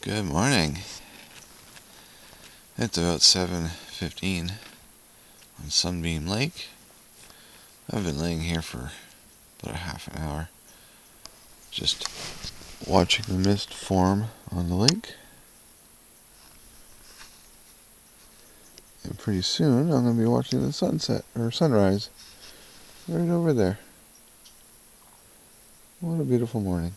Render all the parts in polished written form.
Good morning. It's about 7:15 on Sunbeam Lake. I've been laying here for about a half an hour, just watching the mist form on the lake. And pretty soon I'm going to be watching the sunset, or sunrise, right over there. What a beautiful morning.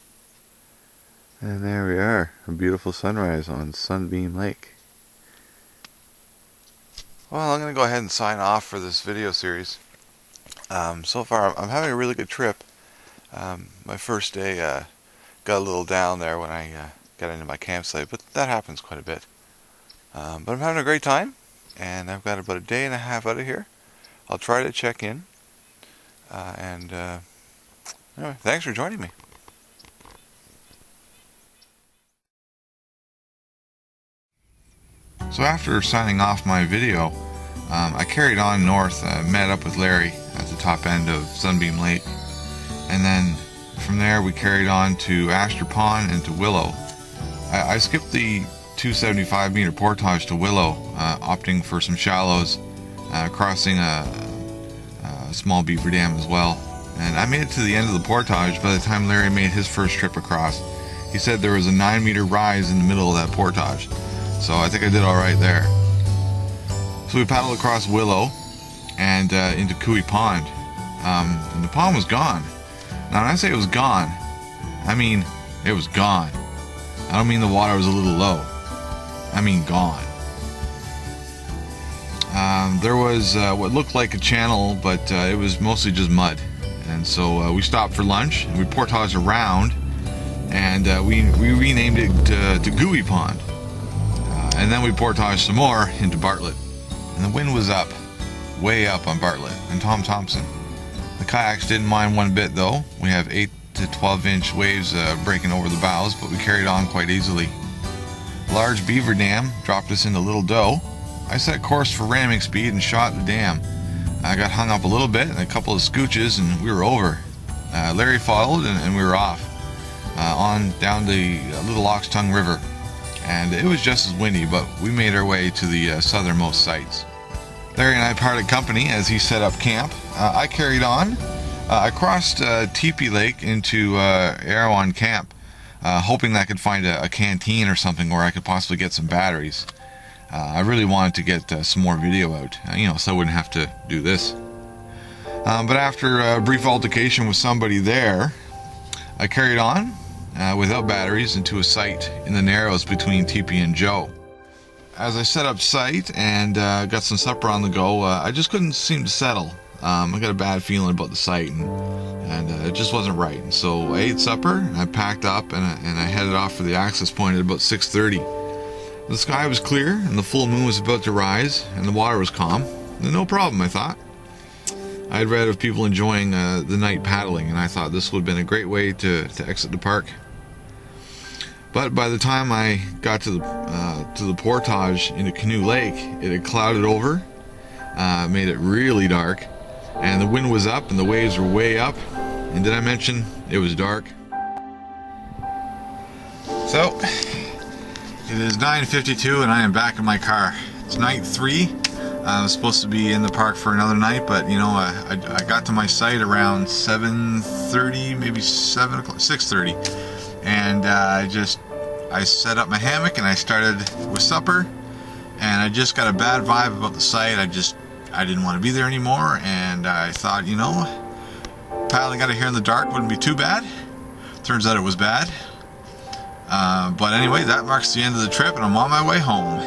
And there we are, a beautiful sunrise on Sunbeam Lake. Well, I'm going to go ahead and sign off for this video series. So far, I'm having a really good trip. My first day got a little down there when I got into my campsite, but that happens quite a bit. But I'm having a great time, and I've got about a day and a half out of here. I'll try to check in. Anyway, thanks for joining me. So after signing off my video, I carried on north, met up with Larry at the top end of Sunbeam Lake, and then from there we carried on to Astor Pond and to Willow. I skipped the 275 meter portage to Willow, opting for some shallows, crossing a small beaver dam as well. And I made it to the end of the portage by the time Larry made his first trip across. He said there was a 9-meter rise in the middle of that portage. So I think I did alright there. So we paddled across Willow and into Canoe Pond. And the pond was gone. Now when I say it was gone, I mean it was gone. I don't mean the water was a little low. I mean gone. There was what looked like a channel, but it was mostly just mud. And so we stopped for lunch and we portaged around, and we renamed it to Canoe Pond. And then we portaged some more into Bartlett. And the wind was up, way up on Bartlett and Tom Thompson. The kayaks didn't mind one bit though. We have 8 to 12 inch waves breaking over the bows, but we carried on quite easily. Large beaver dam dropped us into Little Doe. I set course for ramming speed and shot the dam. I got hung up a little bit and a couple of scooches and we were over. Larry followed and we were off on down the Little Ox Tongue River. And it was just as windy, but we made our way to the southernmost sites. Larry and I parted company as he set up camp. I carried on. I crossed Teepee Lake into Erewhon Camp, hoping that I could find a canteen or something where I could possibly get some batteries. I really wanted to get some more video out, so I wouldn't have to do this. But after a brief altercation with somebody there, I carried on without batteries into a site in the Narrows between Teepee and Joe. As I set up site and got some supper on the go, I just couldn't seem to settle. I got a bad feeling about the site, and it just wasn't right. And so I ate supper, I packed up, and I headed off for the access point at about 6:30. The sky was clear, and the full moon was about to rise, and the water was calm. No problem, I thought. I had read of people enjoying the night paddling, and I thought this would have been a great way to exit the park. But by the time I got to the portage into Canoe Lake, it had clouded over, made it really dark, and the wind was up and the waves were way up. And did I mention it was dark? So it is 9:52 and I am back in my car. It's night 3. I was supposed to be in the park for another night, but I got to my site around 7:30, maybe 7 o'clock, 6:30, and I set up my hammock and I started with supper, and I just got a bad vibe about the site. I didn't want to be there anymore, and I thought, paddling out of here in the dark wouldn't be too bad. Turns out it was bad. But anyway, that marks the end of the trip, and I'm on my way home.